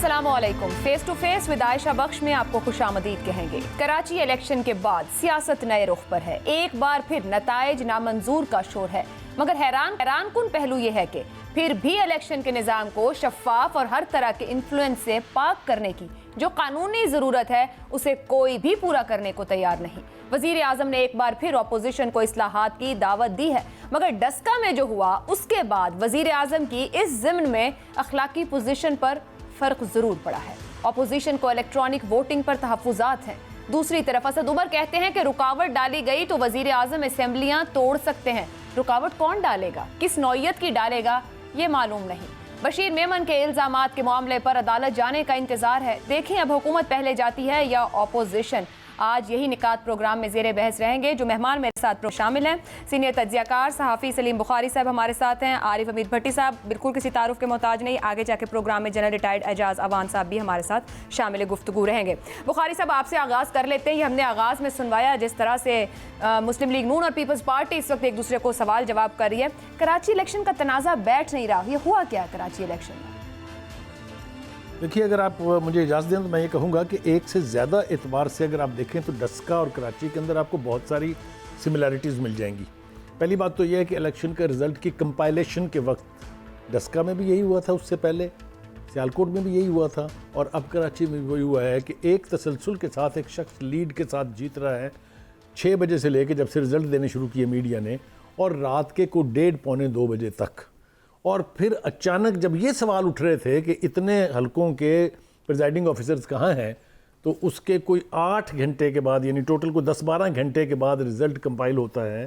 अस्सलामुअलैकुम। Face to face with Ayesha Bakhsh में आपको खुशामदीद कहेंगे। कराची इलेक्शन के बाद सियासत नए रुख पर है। एक बार फिर नताइज नामंजूर का शोर है, मगर हैरान कुन पहलू यह है कि फिर भी इलेक्शन के निज़ाम को शफाफ और हर तरह के इन्फ्लुएंस से पाक करने की जो कानूनी ज़रूरत है उसे कोई भी पूरा करने को तैयार नहीं। वज़ीर आज़म ने एक बार फिर अपोजिशन को इस्लाहात की दावत दी है, मगर डस्का में जो हुआ उसके बाद वज़ीर आज़म की इस ज़िम्न में अखलाकी पोजीशन पर फ़र्क ज़रूर पड़ा है। अपोजिशन को इलेक्ट्रॉनिक वोटिंग पर तहफ़्फ़ुज़ात हैं। दूसरी तरफ असद उमर कहते हैं कि रुकावट डाली गई तो वज़ीर आज़म असेंबलियाँ तोड़ सकते हैं। रुकावट कौन डालेगा, किस नौइयत की डालेगा, ये मालूम नहीं। बशीर मेमन के इल्ज़ामात के मामले पर अदालत जाने का इंतजार है। देखें अब हुकूमत पहले जाती है या अपोजिशन। आज यही निकात प्रोग्राम में ज़ेरे बहस रहेंगे। जो मेहमान मेरे साथ शामिल हैं, सीनियर तज्ज़ियाकार सहाफ़ी सलीम बुखारी साहब हमारे साथ हैं। आरिफ हमीद भट्टी साहब बिल्कुल किसी तारुफ के मोहताज नहीं, आगे जाके प्रोग्राम में जनरल रिटायर्ड एजाज अवान साहब भी हमारे साथ शामिल गुफ्तगू रहेंगे। बुखारी साहब आपसे आगाज़ कर लेते हैं। ये हमने आगाज़ में सुनवाया जिस तरह से मुस्लिम लीग नून और पीपल्स पार्टी इस वक्त एक दूसरे को सवाल जवाब कर रही है। कराची इलेक्शन का तनाज़ा बैठ नहीं रहा, ये हुआ क्या कराची इलेक्शन में? देखिए, अगर आप मुझे इजाज़त दें तो मैं ये कहूँगा कि एक से ज़्यादा एतबार से अगर आप देखें तो डस्का और कराची के अंदर आपको बहुत सारी सिमिलैरिटीज़ मिल जाएंगी। पहली बात तो यह है कि इलेक्शन के रिज़ल्ट की कंपाइलेशन के वक्त डस्का में भी यही हुआ था, उससे पहले सियालकोट में भी यही हुआ था, और अब कराची में वही हुआ है कि एक तसलसल के साथ एक शख्स लीड के साथ जीत रहा है 6 बजे से लेकर जब से रिज़ल्ट देने शुरू किए मीडिया ने, और रात के को 1:30 पौने 2 बजे तक। और फिर अचानक जब ये सवाल उठ रहे थे कि इतने हलकों के प्रिजाइडिंग ऑफिसर्स कहाँ हैं, तो उसके कोई 8 घंटे के बाद, यानी टोटल को 10-12 घंटे के बाद रिज़ल्ट कंपाइल होता है,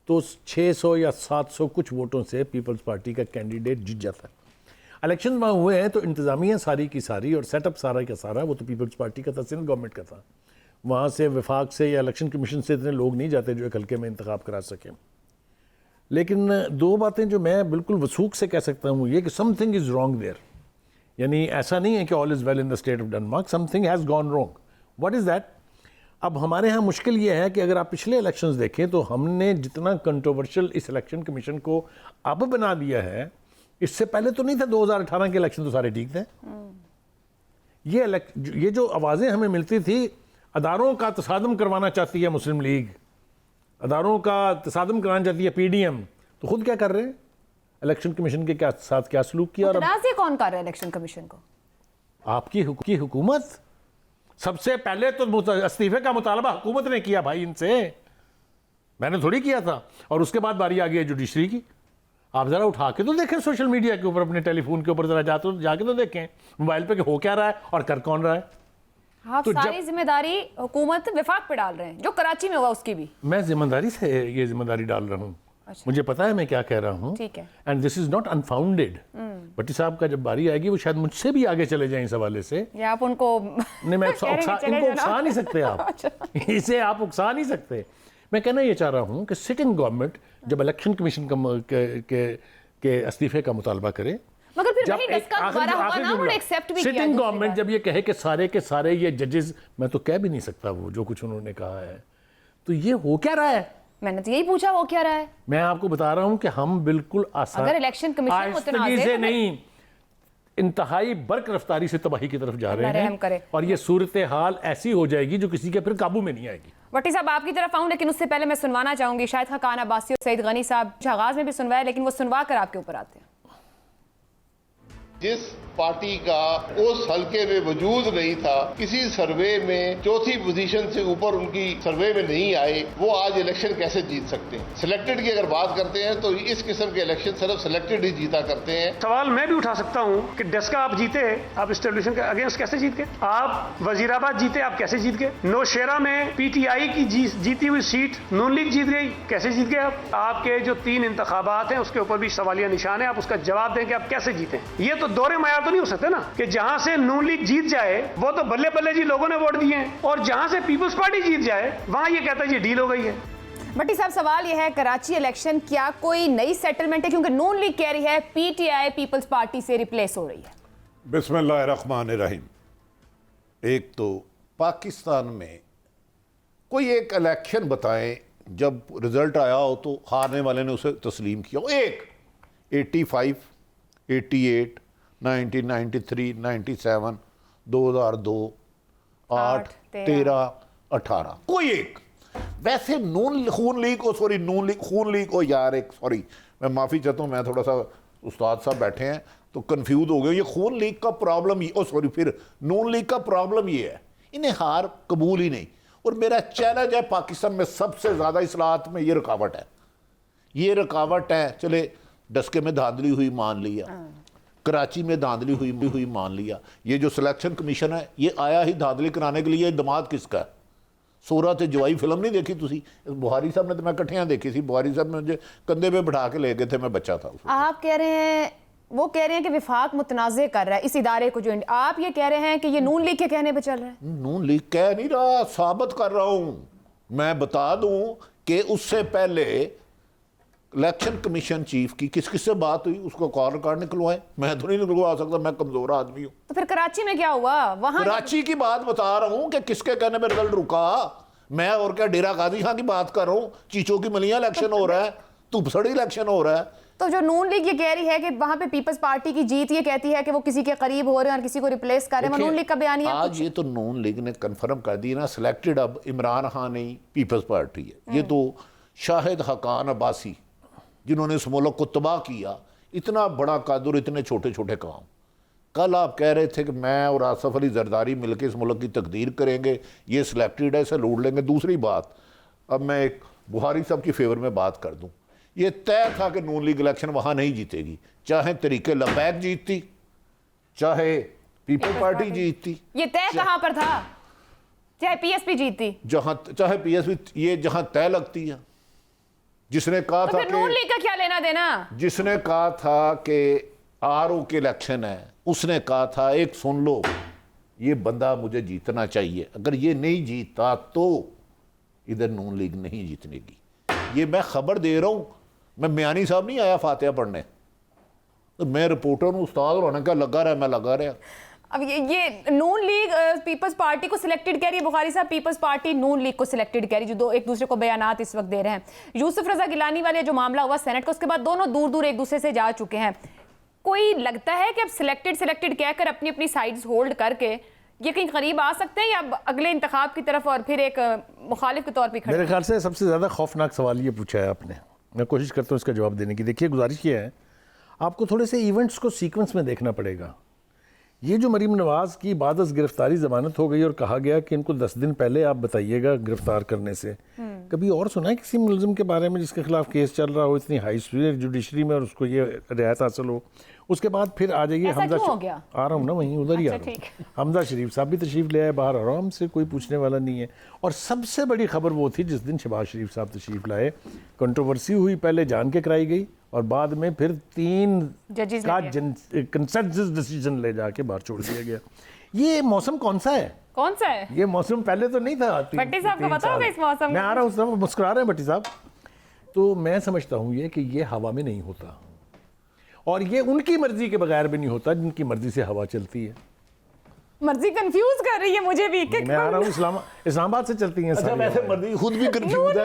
तो 600 या 700 कुछ वोटों से पीपल्स पार्टी का कैंडिडेट जीत जाता है। इलेक्शन वहाँ हुए हैं तो इंतज़ामिया सारी की सारी और सेटअप सारा का सारा वो तो पीपल्स पार्टी का था, सेंट्रल गवर्नमेंट का था। वहाँ से वफाक से या इलेक्शन कमीशन से इतने लोग नहीं जाते जो एक हल्के में इंतखाब करा सकें। लेकिन दो बातें जो मैं बिल्कुल वसूख से कह सकता हूँ ये कि समथिंग इज़ रॉन्ग देयर, यानी ऐसा नहीं है कि all is well in the state of Denmark, something has gone wrong. What is that? अब हमारे यहाँ मुश्किल ये है कि अगर आप पिछले इलेक्शंस देखें तो हमने जितना कंट्रोवर्शियल इस इलेक्शन कमीशन को अब बना दिया है, इससे पहले तो नहीं था। 2018 के इलेक्शन तो सारे ठीक थे। ये जो आवाज़ें हमें मिलती थी, अदारों का तसादम करवाना चाहती है मुस्लिम लीग, अदारों का तसादम कराना चाहती है पीडीएम, तो खुद क्या कर रहे हैं? इलेक्शन कमीशन के साथ क्या सलूक किया? और कौन कर रहा है इलेक्शन कमीशन को? आपकी हुकूमत। सबसे पहले तो इस्तीफे का मुतालबा हुकूमत ने किया भाई इनसे, मैंने थोड़ी किया था। और उसके बाद बारी आ गई है जुडिशरी की। आप ज़रा उठा के तो देखें सोशल मीडिया के ऊपर, अपने टेलीफोन के ऊपर ज़रा जाके तो देखें मोबाइल पे कि हो क्या रहा है और कर कौन रहा है। आप तो सारी जिम्मेदारी हुकूमत विफाक पे डाल रहे हैं, जो कराची में हुआ उसकी भी। मैं जिम्मेदारी से ये जिम्मेदारी डाल रहा हूँ। अच्छा। मुझे पता है मैं क्या कह रहा हूँ, ठीक है, and this is not unfounded. Bhatti साहब का जब बारी आएगी वो शायद मुझसे भी आगे चले जाएं इस हवाले से। या आप उनको नहीं, मैं इनको उकसा नहीं सकते आप इसे आप उकसा नहीं सकते। मैं कहना ये चाह रहा हूँ कि सिटिंग गवर्नमेंट जब इलेक्शन कमीशन के इस्तीफे का मुतालबा करे, मगर फिर वही एक्सेप्ट भी किया। सिटिंग गवर्नमेंट जब ये कहे कि सारे के सारे ये जजेस, मैं तो कह भी नहीं सकता वो जो कुछ उन्होंने कहा है, तो ये हो क्या रहा है? मैंने तो यही पूछा हो क्या रहा है। मैं आपको बता रहा हूं कि हम बिल्कुल आसान, अगर इलेक्शन कमीशन मुतनाज़े से नहीं, इंतहाई बर्क रफ्तारी से तबाही की तरफ जा रहे हैं, और ये सूरत हाल ऐसी हो जाएगी जो किसी के फिर काबू में नहीं आएगी। भट्टी साहब आपकी तरफ आऊं, लेकिन उससे पहले मैं सुनवाना चाहूंगी शायद खान अब्बासी और सईद गनी साहब आगाज में भी सुनवाया, लेकिन वो सुनवा कर आपके ऊपर आते हैं। जिस पार्टी का उस हलके में वजूद नहीं था, किसी सर्वे में चौथी पोजीशन से ऊपर उनकी सर्वे में नहीं आए, वो आज इलेक्शन कैसे जीत सकते हैं? सिलेक्टेड की अगर बात करते हैं तो इस किस्म के इलेक्शन सिर्फ सिलेक्टेड ही जीता करते हैं। सवाल मैं भी उठा सकता हूं कि डस्का आप जीते, आप एस्टेब्लिशमेंट के अगेंस्ट कैसे जीत गए? आप वजीराबाद जीते, आप कैसे जीत गए? नौशेरा में पीटीआई की जीती हुई सीट नून लीग जीत गई, कैसे जीत गए आप? आपके जो 3 इंतखाबात हैं उसके ऊपर भी सवालिया निशान है, आप उसका जवाब दें कि आप कैसे जीते। ये तो दौरे माया तो नहीं हो सकते ना कि जहां से नून लीग जीत जाए वो तो बल्ले बल्ले जी लोगों ने वोट दिए हैं, और जहां से पीपल्स पार्टी जीत जाए वहां ये कहता है ये डील हो गई है। भट्टी साहब सवाल यह है, कराची इलेक्शन क्या कोई नई सेटलमेंट है? क्योंकि नून लीग कह रही है पीटीआई पीपल्स पार्टी से रिप्लेस हो रही है। बिस्मिल्लाहिर्रहमानिर्रहीम। एक तो पाकिस्तान में कोई एक इलेक्शन बताएं जब रिजल्ट आया हो तो हारने वाले ने उसे तस्लीम किया हो। एक 85, 88, 1993, 97, 2002, 8, 13, 18, कोई एक। वैसे खून लीग ओ यार, एक सॉरी, मैं माफ़ी चाहता हूँ, मैं थोड़ा सा, उस्ताद साहब बैठे हैं तो कंफ्यूज हो गए। ये खून लीग का प्रॉब्लम ही, फिर नून लीग का प्रॉब्लम ये है, इन्हें हार कबूल ही नहीं। और मेरा चैलेंज है, पाकिस्तान में सबसे ज़्यादा इस्लाहत में ये रुकावट है। चले डस्के में धांधली हुई मान लिया, कराची में धांधली हुई मान लिया, ये जो सिलेक्शन कमीशन है ये आया ही धांधली कराने के लिए। दमाद किसका है? सोरा ते जवाई फिल्म नहीं देखी तुसी? बुहारी साहब ने तो मैं कट्ठियां देखी थी, बुहारी साहब मुझे कंधे पे बिठा के ले गए थे, मैं बच्चा था। आप कह रहे हैं, वो कह रहे हैं कि विफाक मुतनाज़े कर रहा है इस इदारे को, जो आप ये कह रहे हैं कि ये नून लीग के कहने पे चल रहा है। नून लीग कह नहीं रहा, साबित कर रहा हूं। मैं बता दूं कि उससे पहले इलेक्शन कमीशन चीफ की किस से बात हुई, उसको कॉल रिकॉर्ड निकलवाए। मैं तो नहीं निकलवा सकता, मैं कमजोर आदमी हूं। तो फिर कराची में क्या हुआ? वहां कराची की बात बता रहा हूं कि किसके कहने पर रिजल्ट रुका। मैं और क्या डेरा गाजी खां की बात कर रहा हूं? चीचों की मलियां इलेक्शन हो रहा है, धुपसड़ी इलेक्शन हो रहा है। तो जो नून लीग ये कह रही है कि वहां पे पीपल्स पार्टी की जीत, ये कहती है कि वो किसी के करीब हो रहे हैं और किसी को रिप्लेस कर रहे हैं, नून लीग का बयान आज ये तो नून लीग ने कंफर्म कर दी ना, सिलेक्टेड अब इमरान खान नहीं, पीपल्स पार्टी है। ये तो शाहिद हकान अब्बासी जिन्होंने इस मुल्क को तबाह किया, इतना बड़ा कादर, इतने छोटे छोटे काम। कल आप कह रहे थे कि मैं और आसफ अली जरदारी मिलकर इस मुल्क की तकदीर करेंगे, ये सिलेक्टेड है, इसे लूट लेंगे। दूसरी बात, अब मैं एक बुहारी साहब की फेवर में बात कर दूं, ये तय था कि नून लीग इलेक्शन वहां नहीं जीतेगी, चाहे तरीके लबैक जीतती, चाहे पीपल पार्टी जीतती। ये तय कहां पर था? चाहे पीएसपी जीतती, चाहे पीएसपी, ये जहां तय लगती है। जिसने कहा तो था फिर नून लीग का क्या लेना देना? जिसने कहा था कि आरओ के इलेक्शन है, उसने कहा था, एक सुन लो, ये बंदा मुझे जीतना चाहिए, अगर ये नहीं जीता तो इधर नून लीग नहीं जीतने की। ये मैं खबर दे रहा हूं, मैं म्यानी साहब नहीं आया फातिहा पढ़ने, तो मैं रिपोर्टर हूं, उस्ताद होने का लगा रहा, मैं लगा रहा। अब ये नून लीग पीपल्स पार्टी को सिलेक्टेड कह रही है, बुखारी साहब पीपल्स पार्टी नून लीग को सिलेक्टेड कह रही है, जो दो एक दूसरे को बयानात इस वक्त दे रहे हैं। यूसुफ रजा गिलानी वाले जो मामला हुआ सेनेट का, उसके बाद दोनों दूर दूर एक दूसरे से जा चुके हैं। कोई लगता है कि अब सिलेक्टेड कहकर अपनी अपनी साइड्स होल्ड करके ये कहीं करीब आ सकते हैं, या अगले इंतखाब की तरफ और फिर एक मुखालिफ के तौर पर खड़े? मेरे ख्याल से सबसे ज़्यादा खौफनाक सवाल ये पूछा है आपने, मैं कोशिश करता हूँ इसका जवाब देने की। देखिए, गुजारिश ये है, आपको थोड़े से इवेंट्स को सीक्वेंस में देखना पड़ेगा। ये जो मरीम नवाज़ की बाद गिरफ्तारी ज़मानत हो गई और कहा गया कि इनको 10 दिन पहले आप बताइएगा गिरफ्तार करने से, कभी और सुना है किसी मुलजिम के बारे में जिसके खिलाफ केस चल रहा हो इतनी हाई जुडिशरी में और उसको ये रियायत हासिल हो? उसके बाद फिर आ जाइए हमजा, आ रहा हूँ ना, वहीं उधर ही आ रहा हूँ, हमजा शरीफ साहब भी तशरीफ़ ले आए बाहर, आराम से, कोई पूछने वाला नहीं है। और सबसे बड़ी खबर वो थी जिस दिन शहबाज शरीफ साहब तशरीफ़ लाए, कंट्रोवर्सी हुई, पहले जान के कराई गई और बाद में फिर 3 जजेस का कंसेंसस डिसीजन ले जाके बाहर छोड़ दिया गया। ये मौसम कौन सा है? ये मौसम पहले तो नहीं था। भट्टी साहब को पता होगा इस मौसम? मैं आ रहा हूँ, मुस्कुरा रहे हैं भट्टी साहब। तो मैं समझता हूँ ये कि ये हवा में नहीं होता, और ये उनकी मर्जी के बगैर भी नहीं होता जिनकी मर्जी से हवा चलती है। मर्जी कंफ्यूज कर रही है मुझे भी कि मैं आ रहा हूँ, इस्लामाबाद से चलती हैं। अच्छा, वैसे मर्जी खुद भी कंफ्यूज है।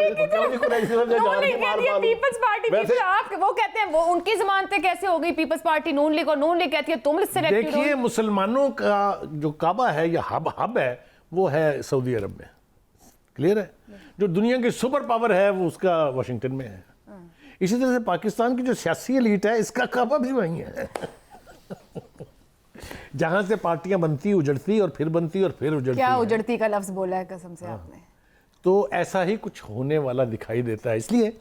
पीपल्स पार्टी आप वो कहते हैं, वो उनकी जमानतें कैसे हो गई पीपल्स पार्टी नून लीग, और नून लीग कहती है तुम सिलेक्टेड हो। देखिए, मुसलमानों का जो काबा है या हब है वो है सऊदी अरब में, क्लियर है। जो दुनिया की सुपर पावर है वो उसका वाशिंगटन में है। इसी तरह से पाकिस्तान की जो सियासी एलीट है इसका काबा भी वहीं है। जहां से पार्टियां बनती, उजड़ती और फिर बनती और फिर उजड़ती। क्या उजड़ती का लफ्ज बोला है कसम से आपने? तो ऐसा ही कुछ होने वाला दिखाई देता है, इसलिए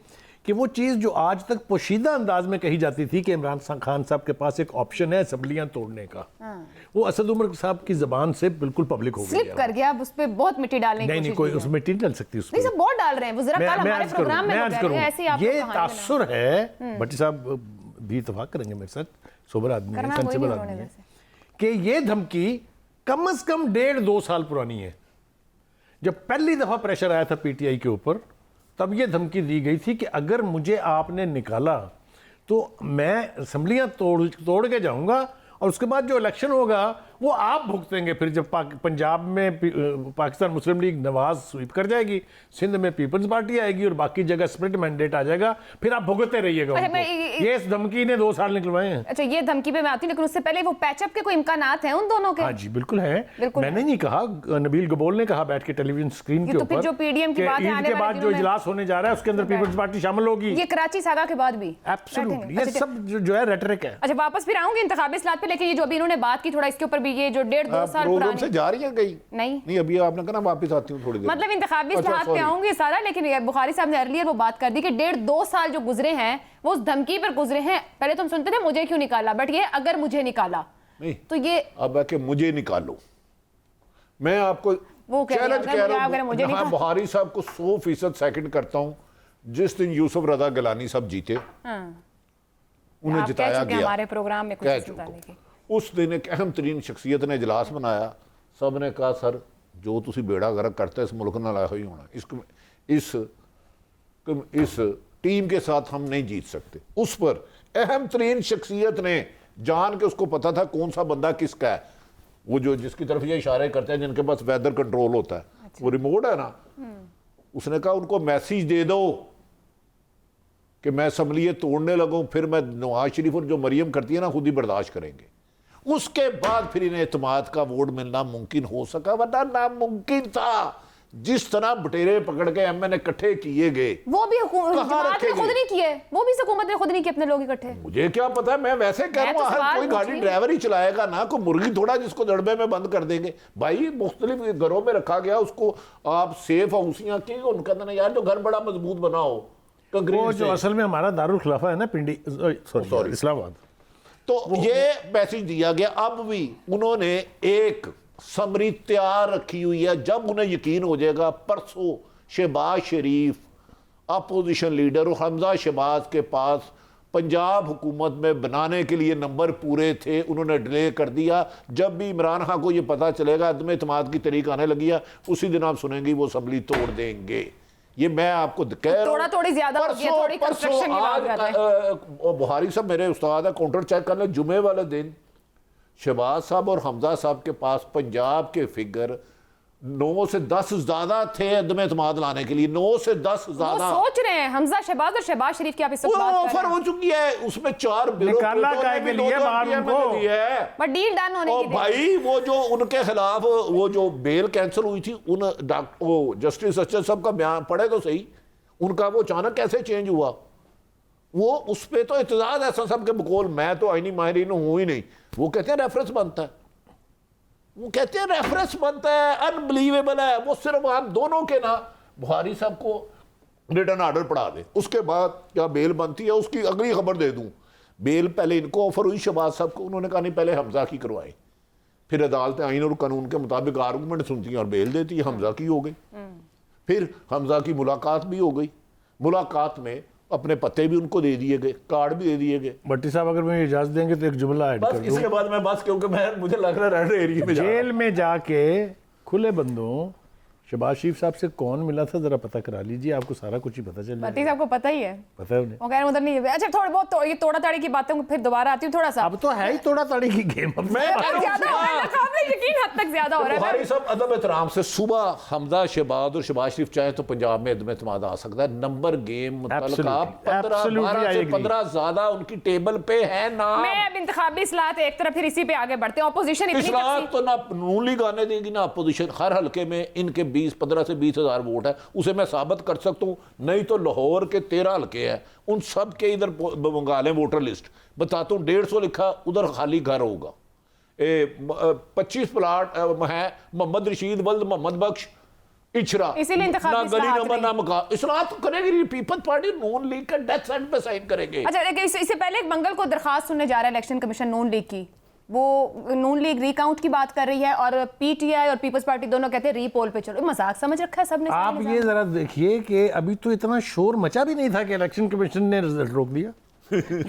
कि वो चीज़ जो आज तक पोशीदा अंदाज में कही जाती थी कि इमरान खान साहब के पास एक ऑप्शन है असेंबलियां तोड़ने का, वो असद उमर साहब की ज़बान से बिल्कुल पब्लिक हो गई, स्लिप कर गया। अब उस पे बहुत मिट्टी डालने की नहीं, कोई उसमें मिट्टी नहीं डाल सकती, उसमें नहीं, सब बहुत डाल रहे हैं। वो जरा कल हमारे प्रोग्राम में ऐसे आप ये तासुर है। भट्टी साहब भी इत्तेफाक करेंगे मेरे साथ, सोबर आदमी है, सेंसिबल आदमी है, कि ये धमकी कम से कम 1.5-2 साल पुरानी है। जब पहली दफा प्रेशर आया था पीटीआई के ऊपर, तब ये धमकी दी गई थी कि अगर मुझे आपने निकाला तो मैं असेंबलियां तोड़ के जाऊंगा और उसके बाद जो इलेक्शन होगा वो आप भुगतेंगे फिर जब पंजाब में पाकिस्तान मुस्लिम लीग नवाज स्वीप कर जाएगी, सिंध में पीपल्स पार्टी आएगी और बाकी जगह स्प्लिट मैंडेट आ जाएगा, फिर आप भुगतते रहिएगा उनको। ये इस धमकी ने 2 साल निकलवाए हैं। अच्छा, ये धमकी पे मैं आती हूँ, लेकिन उससे पहले वो पैचअप के कोई इम्कानात हैं उन दोनों के? हाँ जी बिल्कुल है, मैंने नहीं कहा, नबील गबोल ने कहा बैठ के टेलीविजन स्क्रीन के ऊपर, जो पीडीएम की बात है, ईद के बाद जो इजलास होने जा रहा है उसके अंदर पीपल्स पार्टी शामिल होगी। ये कराची सागा के बाद भी एब्सोल्युटली, ये सब जो है रेटरिक है। अच्छा, वापस फिर आऊंगी इंतखाबी इस्लाहत पे, लेकिन ये जो अभी इन्होंने बात की थोड़ा इसके ऊपर भी, ये जो 1.5-2 साल प्रोग्राम से जा रही है कहीं? नहीं, अभी आपने कहा वापस आती हूँ थोड़ी देर, मतलब इंतखाबी इस्लाहत पे आऊंगी सारा, लेकिन बुखारी साहब ने अर्लियर वो बात कर दी कि 1.5-2 साल जो गुजरे हैं वो उस धमकी पर गुजरे हैं। पहले तुम सुनते थे मुझे क्यों निकाला, बट ये अगर मुझे निकाला नहीं तो ये अब है कि मुझे निकालो। मैं आपको चैलेंज कह रहा हूँ, हाँ, बुखारी साहब को 100% सेकंड करता हूँ। जिस दिन यूसुफ रजा गिलानी साहब जीते, उन्हें जिताया गया, हमारे प्रोग्राम में कुछ उस दिन एक अहम तरीन शख्सियत ने इजलास बनाया, सब ने कहा सर जो तुसी बेड़ा गर्क करते इस मुल्क नाल ही होना, इस टीम के साथ हम नहीं जीत सकते। उस पर अहम तरीन शख्सियत ने जान के, उसको पता था कौन सा बंदा किसका है, वो जो जिसकी तरफ ये इशारे करते हैं, जिनके पास वेदर कंट्रोल होता है, वो रिमोट है ना, उसने कहा उनको मैसेज दे दो कि मैं असम्बली तोड़ने लगूं, फिर मैं नवाज शरीफ और जो मरियम करती है ना खुद ही बर्दाश्त करेंगे। उसके बाद फिर इन्हें एतमाद का वोट मिलना मुमकिन हो सका, वरना नामुमकिन था। जिस तरह बटेरे पकड़ के एमएनए इकट्ठे किए गए, वो भी हुकूमत ने खुद नहीं किए, वो भी हुकूमत ने खुद नहीं किए अपने लोग इकट्ठे। मुझे क्या पता, मैं वैसे कह रहा हूँ, कोई गाड़ी ड्राइवर ही चलाएगा ना, कोई मुर्गी थोड़ा जिसको दड़बे में बंद कर देंगे। भाई मुख्तलिफ घरों में रखा गया, उसको आप सेफ हाउसियां की, उनका कहते यार जो घर बड़ा मजबूत बनाओ, वो जो असल में हमारा दारुल खिलाफा है ना पिंडी, सॉरी इस्लामाबाद, तो ये मैसेज दिया गया। अब भी उन्होंने एक समरी तैयार रखी हुई है, जब उन्हें यकीन हो जाएगा। परसों शहबाज शरीफ अपोजिशन लीडर और हमजा शहबाज के पास पंजाब हुकूमत में बनाने के लिए नंबर पूरे थे, उन्होंने डिले कर दिया। जब भी इमरान खान को ये पता चलेगा अदम एतमाद की तरीक आने लगी है, उसी दिन आप सुनेंगे वो असम्बली तोड़ देंगे। ये मैं आपको कह रहा हूं, थोड़ी ज्यादा बुखारी साहब मेरे उस्ताद है, काउंटर चेक कर ले, जुमे वाले दिन शहबाज साहब और हमजा साहब के पास पंजाब के फिगर 9 से 10 ज्यादा थे अदम एतमाद लाने के लिए, 9 से 10 ज्यादा। सोच रहे हैं हमजा शहबाज और शहबाज शरीफ की आप इस वक्त बात कर रहे हैं, ऑफर हो चुकी है, उसमें 4 निकाला के लिए बाहर उनको, बट डील डन होने की भाई वो जो उनके खिलाफ वो जो बेल कैंसिल हुई थी, उन डॉक्टर जस्टिस अचल साहब का बयान पढ़े तो सही, उनका वो अचानक कैसे चेंज हुआ, वो उस पर तो एतजाज एहसन साहब के बकौल, मैं तो आईनी माहिरीन हूं ही नहीं, वो कहते हैं रेफरेंस बनता है, वो कहते हैं रेफरेंस बनता है, अनबिलीवेबल है। वो सिर्फ आप दोनों के ना बुखारी साहब को रिटर्न ऑर्डर पढ़ा दे, उसके बाद क्या बेल बनती है उसकी अगली खबर दे दूं। बेल पहले इनको ऑफर हुई शहबाज साहब को, उन्होंने कहा नहीं पहले हमजा की करवाए, फिर अदालतें आइन और कानून के मुताबिक आर्गूमेंट सुनती हैं और बेल देती है, हमजा की हो गई। फिर हमजा की मुलाकात भी हो गई, मुलाकात में अपने पत्ते भी उनको दे दिए गए, कार्ड भी दे दिए गए। भट्टी साहब अगर मुझे इजाजत देंगे तो एक जुमला ऐड कर दूं, इसके बाद मैं बस, क्योंकि मैं मुझे लग रहा है रेड एरिया में जेल में जाके खुले बंदों शहबाज शरीफ साहब से कौन मिला था जरा पता करा लीजिए, आपको सारा कुछ ही पता चल जाएगा। भट्टी साहब को पता ही है, पता है उन्हें, वो कह रहे उधर नहीं है। अच्छा थोड़ा बहुत तो ये तोड़ा ताड़ी की बातों को फिर दोबारा आती हूँ थोड़ा सा, अब तो है ही तोड़ा ताड़ी की गेम। ज्यादा हो रहा है, काबिल यकीन हद तक ज्यादा हो रहा है। बुखारी साहब अदब एहतराम से सुबह हमजा शहबाज और शहबाज शरीफ चाहे तो पंजाब में अदम एतमाद आ सकता है, नंबर गेम मुतल्लिका 15 से 15 ज्यादा उनकी टेबल पे है ना। मैं अब इंतखाबी इस्लाहत एक तरफ फिर इसी पे आगे बढ़ते हैं, ऑपोजिशन इतनी इस्लाहत तो ना नून लीग आने देगी ना अपोजिशन, हर हल्के में इनके 15 से 20 हजार वोट है, उसे मैं साबित कर सकता हूं। नहीं तो लाहौर के 13 हल्के हैं, उन सब के इधर मंगा लें वोटर लिस्ट, बताता हूं 150 लिखा, उधर खाली घर होगा। 25 प्लाट है, मोहम्मद रशीद वल्द मोहम्मद बख्श इचरा, इसीलिए ना गली नंबर ना मका, इस्लाह तो करेगी पीपल्स पार्टी, नून लीग का डेथ सेंट पे साइन करेंगे। अच्छा इससे पहले मंगल को दरखास्त सुनने जा रहा है इलेक्शन कमीशन नून लीग की, वो नून लीग रिकाउंट की बात कर रही है और पीटीआई और पीपल्स पार्टी दोनों कहते हैं रीपोल पे चलो। मजाक समझ रखा है सबने। आप ये जरा देखिए कि अभी तो इतना शोर मचा भी नहीं था कि इलेक्शन कमीशन ने रिजल्ट रोक दिया।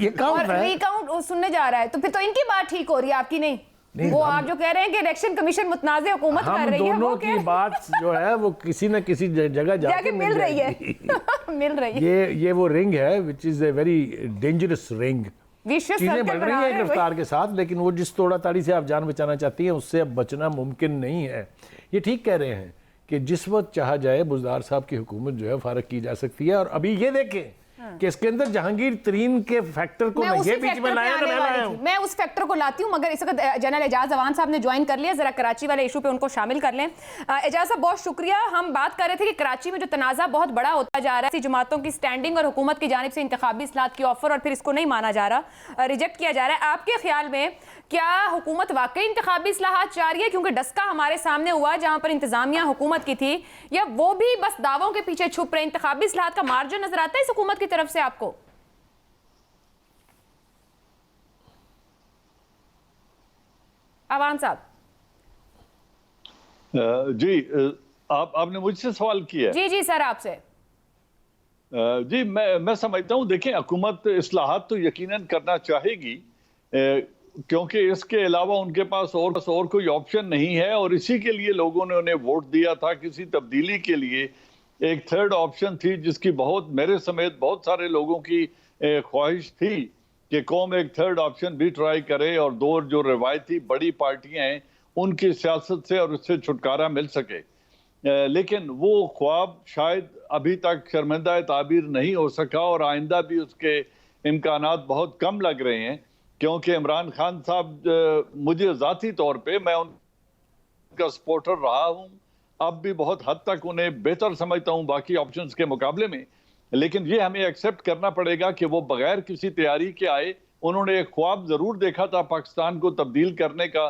ये काउंट है, रिकाउंट सुनने जा रहा है, तो फिर तो इनकी बात ठीक हो रही है, आपकी नहीं। वो आप जो कह रहे हैं कि इलेक्शन कमीशन मुतनाज़ हुकूमत कर रही है, हम दोनों की बात जो है वो किसी न किसी जगह जाके मिल रही है। मिल रही है। ये वो रिंग है which is a very dangerous ring, Vicious चीजें circle बढ़ रही बना हैं रहे हैं गिरफ्तार के साथ, लेकिन वो जिस तोड़ा ताड़ी से आप जान बचाना चाहती हैं उससे अब बचना मुमकिन नहीं है। ये ठीक कह रहे हैं कि जिस वक्त चाहा जाए बुज़दार साहब की हुकूमत जो है फारग की जा सकती है। और अभी ये देखें कि इसके अंदर जहांगीर तरीन के फैक्टर को मैं ये बीच में लाया तो मैं लाया हूं। मैं उस फैक्टर को लाती हूं, मगर इस वक्त जनरल एजाज अवान साहब ने ज्वाइन कर लिया, जरा कराची वाले इशू पे उनको शामिल कर लें। एजाज साहब बहुत शुक्रिया। हम बात कर रहे थे कि कराची में जो तनाज़ा बहुत बड़ा होता जा रहा है, जमातों की स्टैंडिंग और हुकूमत की जानिब से इंतखाबी इस्लाहत की ऑफर, और फिर इसको नहीं माना जा रहा, रिजेक्ट किया जा रहा है। आपके ख्याल में क्या हुकूमत वाकई इंतखाबी इस्लाहत चाह रही है, क्योंकि डस्का हमारे सामने हुआ जहां पर इंतजामिया हुकूमत की थी, या वो भी बस दावों के पीछे छुप रहे? इंतखाबी इस्लाहत का मार्जिन नजर आता है इस हुकूमत की तरफ से आपको? अवान साहब जी, आपने मुझसे सवाल किया। जी जी सर, आपसे। जी, मैं समझता हूँ, देखें, हुकूमत इस्लाहात तो यकीनन करना चाहेगी, क्योंकि इसके अलावा उनके पास और कोई ऑप्शन नहीं है, और इसी के लिए लोगों ने उन्हें वोट दिया था। किसी तब्दीली के लिए एक थर्ड ऑप्शन थी, जिसकी मेरे समेत बहुत सारे लोगों की ख्वाहिश थी कि कौम एक थर्ड ऑप्शन भी ट्राई करे और दो जो रिवायती बड़ी पार्टियां हैं उनकी सियासत से और उससे छुटकारा मिल सके। लेकिन वो ख्वाब शायद अभी तक शर्मिंदा ताबीर नहीं हो सका, और आइंदा भी उसके इम्कानात बहुत कम लग रहे हैं, क्योंकि इमरान खान साहब, मुझे ज़ाती तौर पे मैं उनका सपोर्टर रहा हूँ, अब भी बहुत हद तक उन्हें बेहतर समझता हूँ बाकी ऑप्शंस के मुकाबले में। लेकिन ये हमें एक्सेप्ट करना पड़ेगा कि वो बगैर किसी तैयारी के आए। उन्होंने एक ख्वाब ज़रूर देखा था पाकिस्तान को तब्दील करने का,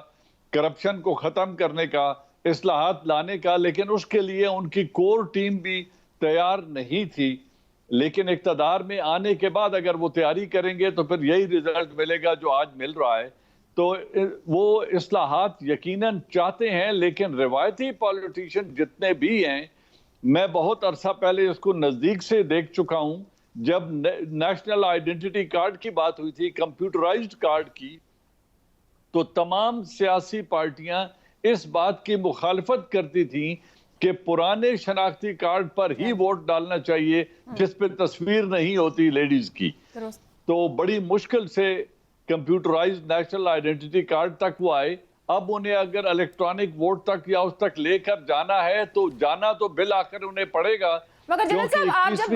करप्शन को ख़त्म करने का, इस्लाहात लाने का, लेकिन उसके लिए उनकी कोर टीम भी तैयार नहीं थी। लेकिन इक़्तिदार में आने के बाद अगर वो तैयारी करेंगे तो फिर यही रिजल्ट मिलेगा जो आज मिल रहा है। तो वो इस्लाहात यकीनन चाहते हैं, लेकिन रिवायती पॉलिटिशियन जितने भी हैं, मैं बहुत अरसा पहले इसको नज़दीक से देख चुका हूँ। जब नेशनल आइडेंटिटी कार्ड की बात हुई थी, कंप्यूटराइज्ड कार्ड की, तो तमाम सियासी पार्टियां इस बात की मुखालफत करती थी कि पुराने शनाख्ती कार्ड पर ही वोट डालना चाहिए, जिस पे तस्वीर नहीं होती लेडीज की। तो बड़ी मुश्किल से कंप्यूटराइज्ड नेशनल आइडेंटिटी कार्ड तक वो आए। अब उन्हें अगर इलेक्ट्रॉनिक वोट तक या उस तक लेकर जाना है तो जाना तो बिल आकर उन्हें पड़ेगा। मगर जनरल साहब, आप जब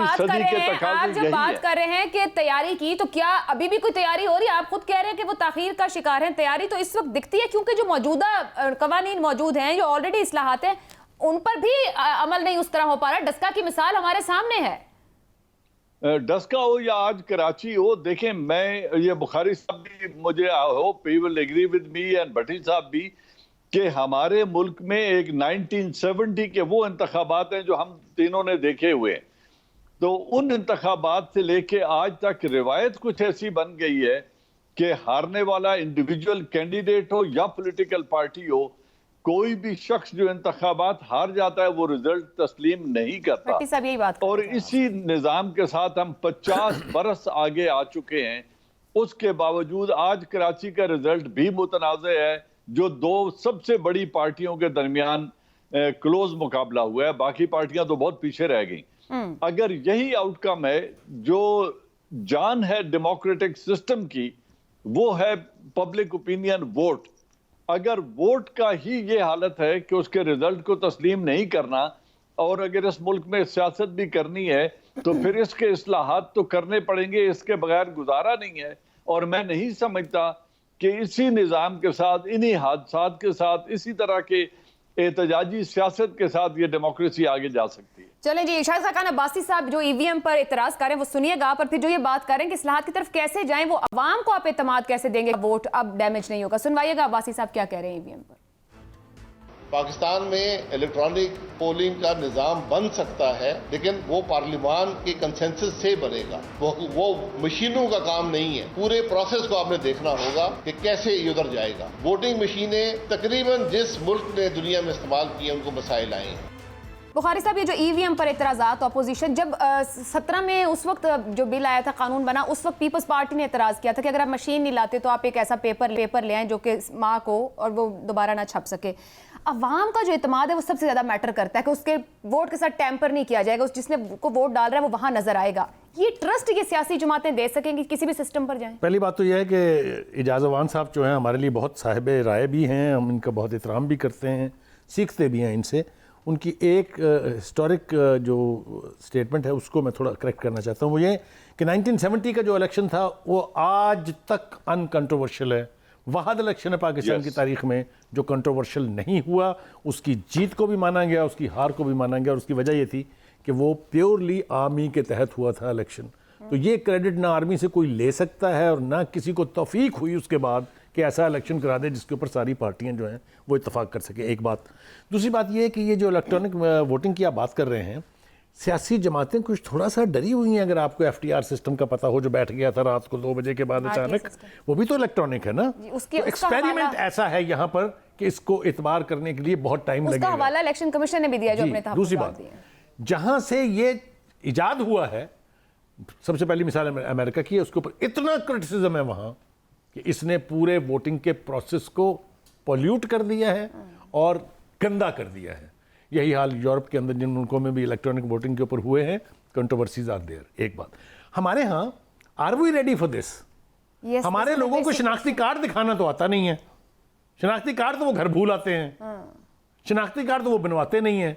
बात कर रहे हैं कि तैयारी की, तो क्या अभी भी कोई तैयारी हो रही है? आप खुद कह रहे हैं कि वो ताखीर का शिकार हैं। तैयारी तो इस वक्त दिखती है, क्योंकि जो मौजूदा कवानीन मौजूद हैं, जो ऑलरेडी इस्लाहात हैं, उन पर भी अमल नहीं उस तरह हो पा रहा। डस्का की मिसाल हमारे सामने है। डस्का हो या आज कराची हो, देखें, मैं ये बुखारी साहब भी, मुझे I hope he will agree with me, and Bhatti साहब भी, कि हमारे मुल्क में एक 1970 के वो इंतखाबात हैं जो हम तीनों ने देखे हुए हैं। तो उन इंतखाबात से लेके आज तक रिवायत कुछ ऐसी बन गई है कि हारने वाला इंडिविजुअल कैंडिडेट हो या पॉलिटिकल पार्टी हो, कोई भी शख्स जो इंतखाबात हार जाता है वो रिजल्ट तस्लीम नहीं करता। सब यही बात और इसी निज़ाम के साथ हम 50 बरस आगे आ चुके हैं। उसके बावजूद आज कराची का रिजल्ट भी मुतनाज़ है, जो दो सबसे बड़ी पार्टियों के दरमियान क्लोज मुकाबला हुआ है। बाकी पार्टियां तो बहुत पीछे रह गई। अगर यही आउटकम है, जो जान है डेमोक्रेटिक सिस्टम की, वो है पब्लिक ओपिनियन वोट। अगर वोट का ही ये हालत है कि उसके रिजल्ट को तस्लीम नहीं करना, और अगर इस मुल्क में सियासत भी करनी है तो फिर इसके इस्लाहात तो करने पड़ेंगे, इसके बगैर गुजारा नहीं है। और मैं नहीं समझता कि इसी निज़ाम के साथ, इन्हीं हादसात के साथ, इसी तरह के एहतजाजी सियासत के साथ ये डेमोक्रेसी आगे जा सकती है। चलें जी, शाहिद खान अब्बासी साहब जो ईवीएम पर इतराज कर रहे हैं वो सुनिएगा, पर फिर जो ये बात करें कि इस्लाहात की तरफ कैसे जाएं, वो अवाम को आप एतमाद कैसे देंगे, वोट अब डैमेज नहीं होगा। सुनवाइएगा अब्बासी साहब क्या कह रहे हैं ईवीएम पर। पाकिस्तान में इलेक्ट्रॉनिक पोलिंग का निज़ाम बन सकता है, लेकिन वो पार्लियामान के कंसेंसस से बनेगा। वो मशीनों का काम नहीं है। पूरे प्रोसेस को आपने देखना होगा कि कैसे ये उधर जाएगा। वोटिंग मशीनें तकरीबन जिस मुल्क ने दुनिया में इस्तेमाल की है, उनको मसाइल आए हैं। बुखारी साहब, ये जो ईवीएम पर इतराज़ात, अपोजिशन जब 17 में उस वक्त जो बिल आया था, कानून बना, उस वक्त पीपल्स पार्टी ने इतराज़ किया था कि अगर आप मशीन नहीं लाते तो आप एक ऐसा पेपर ले आएं जो कि माँ को और वो दोबारा ना छप सके। अवाम का जो इत्मीनान है वो सबसे ज्यादा मैटर करता है कि उसके वोट के साथ टैंपर नहीं किया जाएगा, उस जिसने को वोट डाल रहा है वो वहां नजर आएगा। ये ट्रस्ट ये सियासी जमातें दे सकेंगी किसी भी सिस्टम पर जाएं? पहली बात तो यह है कि इजाज़ अवान साहब जो हैं हमारे लिए बहुत साहिब राय भी हैं, हम इनका बहुत एहतराम भी करते हैं, सीखते भी हैं इनसे। उनकी एक हिस्टोरिक जो स्टेटमेंट है उसको मैं थोड़ा करेक्ट करना चाहता हूँ, वो ये कि 1970 का जो इलेक्शन था वो आज तक अनकंट्रोवर्शियल है। वाहद इलेक्शन है पाकिस्तान की तारीख में जो कंट्रोवर्शियल नहीं हुआ। उसकी जीत को भी माना गया, उसकी हार को भी माना गया, और उसकी वजह ये थी कि वो प्योरली आर्मी के तहत हुआ था इलेक्शन। तो ये क्रेडिट ना आर्मी से कोई ले सकता है और ना किसी को तौफीक हुई उसके बाद कि ऐसा इलेक्शन करा दे जिसके ऊपर सारी पार्टियां जो हैं वो इत्तेफाक कर सके। एक बात। दूसरी बात ये है कि ये जो इलेक्ट्रॉनिक वोटिंग की आप बात कर रहे हैं, सियासी जमातें कुछ थोड़ा सा डरी हुई हैं। अगर आपको FTR सिस्टम का पता हो जो बैठ गया था रात को 2 बजे के बाद अचानक, वो भी तो इलेक्ट्रॉनिक है ना। उसके एक्सपेरिमेंट ऐसा है यहाँ पर कि इसको इतबार करने के लिए बहुत टाइम लगेगा। उसका हवाला इलेक्शन कमीशन ने भी दिया जो अपने तहफ़्फ़ुज़ात दूसरी बात, जहां से ये इजाद हुआ है, सबसे पहली मिसाल अमेरिका की है, उसके ऊपर इतना क्रिटिसिज्म है वहां कि इसने पूरे वोटिंग के प्रोसेस को पॉल्यूट कर दिया है और गंदा कर दिया है। यही हाल यूरोप के अंदर जिन मुल्कों में भी इलेक्ट्रॉनिक वोटिंग के ऊपर हुए हैं, कंट्रोवर्सीज आर देयर। एक बात, हमारे यहाँ are we ready for this? हमारे लोगों को शनाख्ती कार्ड दिखाना तो आता नहीं है। शनाख्ती कार्ड तो वो घर भूल आते हैं, शनाख्ती कार्ड तो वो बनवाते नहीं है।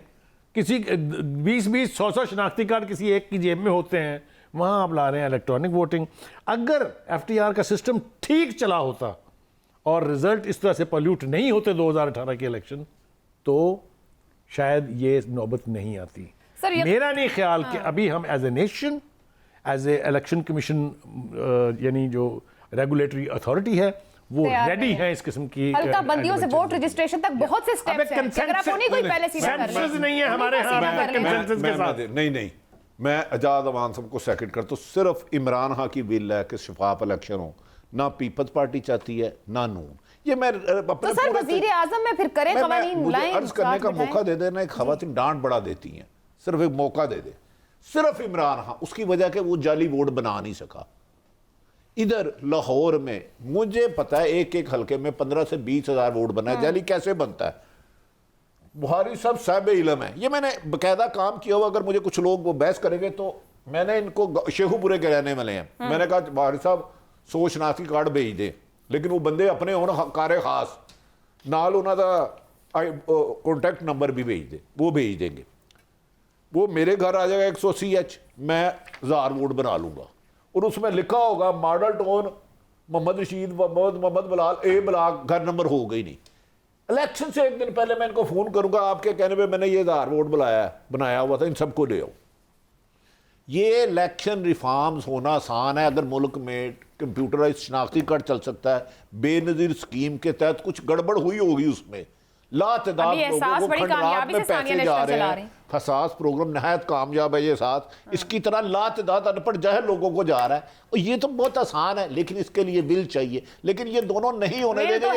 किसी 20-20, 100-100 शनाख्ती कार्ड किसी एक की जेब में होते हैं, वहाँ आप ला रहे हैं इलेक्ट्रॉनिक वोटिंग। अगर FTR का सिस्टम ठीक चला होता और रिजल्ट इस तरह से पॉल्यूट नहीं होते 2018 के इलेक्शन, तो शायद ये नौबत नहीं आती। मेरा नहीं ख्याल कि अभी हम as a nation, as a election commission, यानी जो रेगुलेटरी अथॉरिटी है, वो रेडी है इस किस्म की हल्का बंदियों से वोट रजिस्ट्रेशन तक बहुत से स्टेप्स हैं। अगर आप उन्हीं को ही पहले सीधा कर लें, नहीं है हमारे यहाँ। नहीं, मैं आजाद अवान सबको सेकंड करता हूँ। सिर्फ इमरान खान की विल है कि शफाफ इलेक्शन हो, ना पीपल्स पार्टी चाहती है ना नून। ये मैं तो सर वजीर आजम में फिर करें, कवानीन लाएं, अर्ज करने का मौका दे देना। एक खवातीन डांट बढ़ा देती हैं, सिर्फ एक मौका दे दे। सिर्फ इमरान खान, उसकी वजह के वो जाली वोट बना नहीं सका। इधर लाहौर में मुझे पता है एक हल्के में 15 से 20 हजार वोट बना है। जाली कैसे बनता है? बुहारी सब साहब इलम है, ये मैंने बकायदा काम किया हुआ। अगर मुझे कुछ लोग वो बहस करेंगे तो मैंने इनको शेखुपुरे के रहने वाले हैं, मैंने कहा बुहारी साहब 100 शनाख्ती कार्ड भेज दे, लेकिन वो बंदे अपने होना कारे खास नाल उन्होंने कॉन्टैक्ट नंबर भी भेज दे, वो भेज देंगे। वो मेरे घर आ जाएगा 180H, मैं 1000 वोट बना लूंगा और उसमें लिखा होगा मॉडल टाउन मोहम्मद रशीद मोहम्मद बलाल ए ब्लॉक, घर नंबर हो गई नहीं। इलेक्शन से एक दिन पहले मैं इनको फोन करूंगा, आपके कहने पे मैंने ये 1000 वोट बनाया हुआ था, इन सबको ले आओ। ये इलेक्शन रिफॉर्म्स होना आसान है अगर मुल्क में कंप्यूटराइज शनाख्ती कार्ड चल सकता है। बेनजीर स्कीम के तहत कुछ गड़बड़ हुई होगी, उसमें लातदाद लोगों को खंडरात में पैसे जा रहे हैं। फसास प्रोग्राम नहायत कामयाब है ये साथ, इसकी तरह लातदाद अनपढ़ जाहिल लोगों को जा रहा है। और ये तो बहुत आसान है, लेकिन इसके लिए बिल चाहिए। लेकिन ये दोनों नहीं होने देंगे,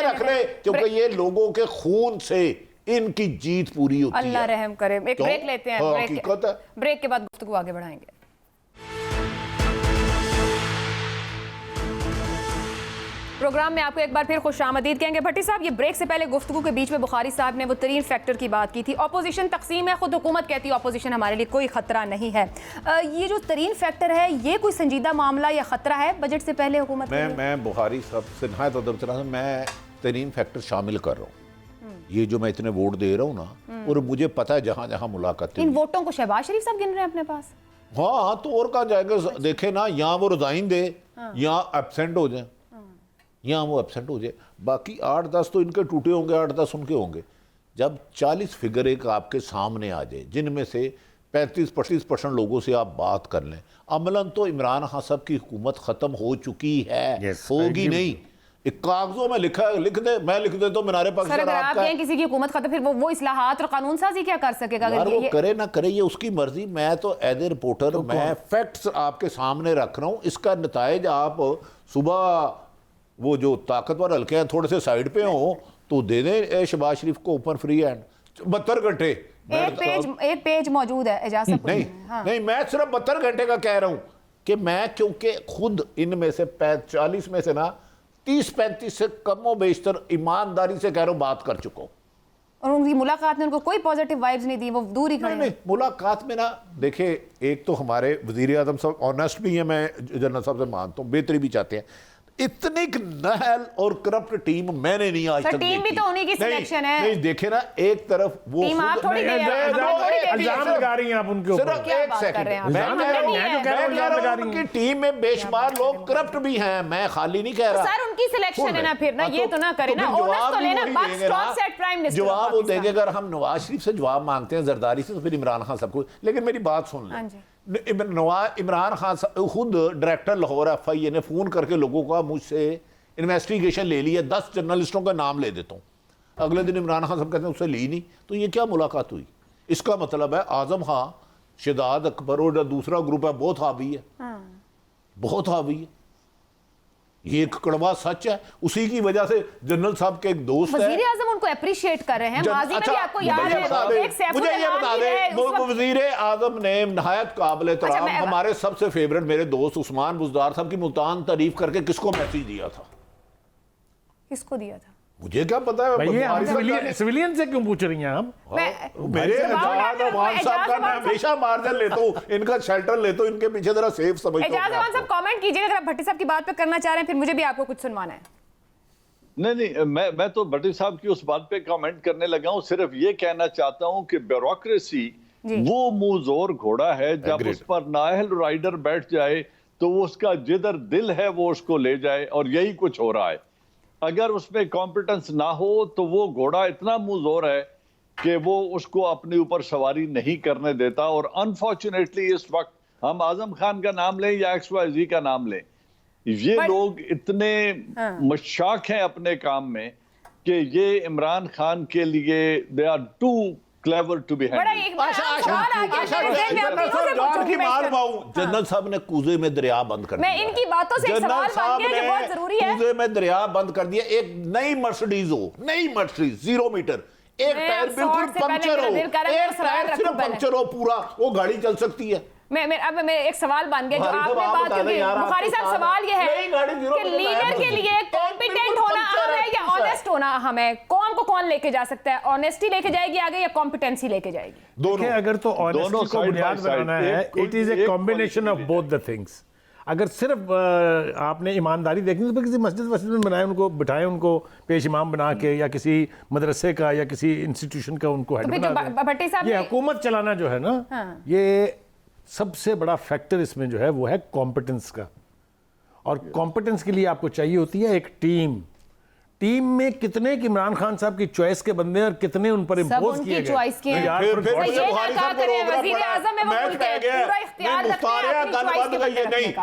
रख ले, क्योंकि ये लोगों के खून से इनकी जीत पूरी होती है। अल्लाह रहम करे। एक ब्रेक लेते हैं, ब्रेक के बाद गुफ्तगू आगे बढ़ाएंगे। प्रोग्राम में आपको एक बार फिर खुशामदीद कहेंगे। भट्टी साहब, ये ब्रेक से पहले गुफ्तगू के बीच में बुखारी साहब ने वो तरीन फैक्टर की बात की थी। ऑपोजिशन तकसीम है, खुद हुकूमत कहती है ऑपोजिशन हमारे लिए कोई खतरा नहीं है। ये जो तरीन फैक्टर है, ये कोई संजीदा मामला या खतरा है बजट से पहले हुकूमत? मैं बुखारी साहब से नहायत अदब चला, मैं तरीन फैक्टर शामिल कर रहा हूँ। ये जो मैं इतने वोट दे रहा हूँ ना, और मुझे पता है जहाँ जहाँ मुलाकात, इन वोटों को शहबाज शरीफ साहब गिन रहे हैं अपने पास। हाँ, तो और कहाँ जाएगा? देखे ना, यहाँ वो रिजाइन दे, यहाँ एबसेंट हो जाए, यहाँ वो एबसेंट हो जाए। बाकी 8-10 तो इनके टूटे होंगे, 8-10 उनके होंगे। जब 40 फिगर एक आपके सामने आ जाए, जिनमें से 35-25% लोगों से आप बात कर लें, अमलन तो इमरान खान साहब की हुकूमत ख़त्म हो चुकी है। होगी नहीं, एक कागजों में लिख दे, मैं लिख दे तो मीनारे पाकिस्तान आपका है। किसी की हुकूमत खत्म, फिर वो इस्लाहात और कानून साजी क्या कर सकेगा? यार वो करे ना करे, ये उसकी मर्जी। मैं तो एज ए रिपोर्टर मैं फैक्ट्स आपके सामने रख रहा हूँ। इसका नताइज आप सुबह वो जो ताकतवर हल्के हैं थोड़े से साइड पे हो तो दे दें शहबाज शरीफ को ओपन फ्री हैंड 72 घंटे। एक पेज मौजूद है इजाजत नहीं, मैं सिर्फ 72 घंटे का कह रहा हूं कि मैं, क्योंकि खुद इनमें से 40 में से ना 30-35 से कमो बेशतर ईमानदारी से कह रहा हूं बात कर चुका हूं। और उनकी मुलाकात में उनको कोई पॉजिटिव वाइब्स नहीं दी, वो दूर ही खड़े नहीं, मुलाकात में ना देखिए, एक तो हमारे वजीर आजम साहब ऑनेस्ट भी हैं, मैं जनरल साहब से मानता हूँ, बेहतरी भी चाहते हैं। इतनी नहल और करप्ट टीम मैंने नहीं आज तक देखी। टीम भी तो उन्हीं की सिलेक्शन है। नहीं देखे ना, एक तरफ वो टीम आप थोड़ी इल्जाम लगा रही हैं आप उनके ऊपर। सिर्फ एक सेकंड, मैं कह रहा हूं उनकी टीम में बेशुमार लोग करप्ट भी हैं, मैं खाली नहीं कह रहा। सर उनकी सिलेक्शन है ना, फिर ना ये तो ना करे ना, ऑनेस्ट तो लेना, but stop set prime minister जवाब वो देंगे। अगर हम नवाज शरीफ से जवाब मांगते हैं जरदारी से, तो फिर इमरान खान सबको। लेकिन मेरी बात सुन लें, इमरान खान खुद डायरेक्टर लाहौर FIA ने फोन करके लोगों का मुझसे इन्वेस्टिगेशन ले लिया, 10 जर्नलिस्टों का नाम ले देता हूँ। अगले दिन इमरान खान साहब कहते हैं उससे ली नहीं, तो ये क्या मुलाकात हुई? इसका मतलब है आजम खां, शहजाद अकबर और दूसरा ग्रुप है, बहुत हावी है, बहुत हावी है। ये एक कड़वा सच है। उसी की वजह से जनरल साहब के एक दोस्त है, वजीर आजम उनको अप्रिशिएट कर रहे हैं। माजी में भी आपको याद है, मुझे ये बता दे, वजीर आजम ने नहायत काबिल एहतराम हमारे सबसे फेवरेट मेरे दोस्त उस्मान बुज़दार साहब की मुल्तान तारीफ करके किसको मैसेज दिया था? किसको दिया था? मुझे क्या पता है। भैया सिविलियन से क्यों पूछ रही हैं आप? मेरे अवान साहब का मैं हमेशा मार्जिन लेता हूँ, इनका शेल्टर लेता हूँ, इनके पीछे जरा सेफ समझता हूँ। एजाज अवान साहब कमेंट कीजिएगा अगर आप भट्टी साहब की बात पे करना चाह रहे हैं, फिर मुझे भी आपको कुछ सुनवाना है। नहीं, मैं तो भट्टी साहब की उस बात पे कमेंट करने लगा हूँ। सिर्फ ये कहना चाहता हूँ कि ब्यूरोक्रेसी वो मुंह जोर घोड़ा है, जब उस पर नाअहल राइडर बैठ जाए तो वो उसका जिधर दिल है वो उसको ले जाए, और यही कुछ हो रहा है। अगर उसमें कॉम्पिटेंस ना हो तो वो घोड़ा इतना मुंहजोर है कि वो उसको अपने ऊपर सवारी नहीं करने देता। और अनफॉर्चुनेटली इस वक्त हम आजम खान का नाम लें या XYZ का नाम लें, ये लोग इतने मशाक हैं अपने काम में कि ये इमरान खान के लिए they are too clever to be general साहब ने कूजे में दरिया बंद कर दिया। मैं इनकी बातों से सवाल बन गया जो बहुत जरूरी है। कूजे में दरिया बंद कर दिया। एक नई मर्सिडीज हो, नई मर्सिडीज 0 मीटर, एक टायर बिल्कुल पंक्चर हो, एक टायर सिर्फ पंक्चर हो पूरा, वो गाड़ी चल सकती है। अब मैं एक सवाल बन गया जो आपने बात की। बुखारी साहब सवाल ये है कि लीडर के लिए कॉम्पिटेंट होना अहम है या ऑनेस्ट होना अहम है? कौन को कौन लेके जा सकता है? ऑनेस्टी लेके जाएगी आगे या कॉम्पिटेंसी लेके जाएगी? दोनों। अगर तो ऑनेस्टी को बुनियाद बनाना है, it is a combination of both the things. अगर सिर्फ आपने ईमानदारी देखनी तो किसी मस्जिद में बनाए, उनको बिठाएं, उनको पेश इमाम बना के, या किसी मदरसे का या किसी इंस्टीट्यूशन का उनको हेड बना दें। ये हुकूमत चलाना जो है ना, ये सबसे बड़ा फैक्टर इसमें जो है वो है कॉम्पिटेंस का। और कॉम्पिटेंस के लिए आपको चाहिए होती है एक टीम। टीम में कितने इमरान खान साहब की चॉइस के बंदे और कितने उन पर इंपोज किए गए।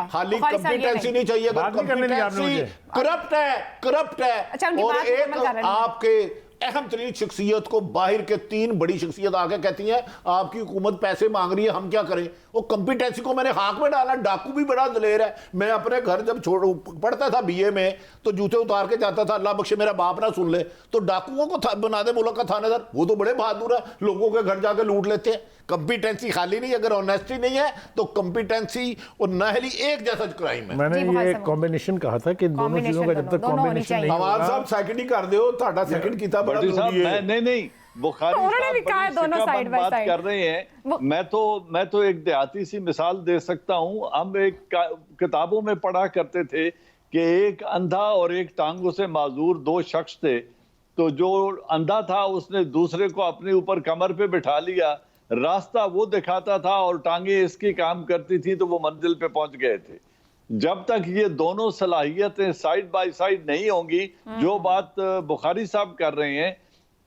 खाली कॉम्पिटेंसी नहीं चाहिए, करप्ट है। और एक आपके अहम तरीन शख्सियत को बाहर के 3 बड़ी शख्सियत आके कहती हैं आपकी हुकूमत पैसे मांग रही है, हम क्या करें? वो कॉम्पिटेंसी को मैंने हाथ में डाला। डाकू भी बड़ा दलेर है। मैं अपने घर जब पढ़ता था BA में तो जूते उतार के जाता था, अल्लाह बख्शे मेरा बाप ना सुन ले, तो डाकुओं को बना दे मुल्क का थानेदार। वो तो बड़े बहादुर है, लोगों के घर जाके लूट लेते हैं। कॉम्पिटेंसी खाली नहीं, अगर ऑनेस्टी नहीं है तो कॉम्पिटेंसी और नाहली एक जैसा क्राइम है। मैंने ये कॉम्बिनेशन कहा था कि दोनों चीजों का जब तक कॉम्बिनेशन नहीं होगा। आवाज साहब सेकंड ही कर दो, ਤੁਹਾਡਾ सेकंड कीता बड़ा जरूरी है। नहीं बुखारी बात कर रहे हैं। मैं तो एक देहाती सी मिसाल दे सकता हूं। हम एक किताबों में पढ़ा करते थे कि एक अंधा और एक टांगों से माजूर 2 शख्स थे। तो जो अंधा था उसने दूसरे को अपने ऊपर कमर पे बिठा लिया, रास्ता वो दिखाता था और टांगे इसकी काम करती थी, तो वो मंजिल पे पहुंच गए थे। जब तक ये दोनों सलाहियतें साइड बाय साइड नहीं होंगी, जो बात बुखारी साहब कर रहे हैं,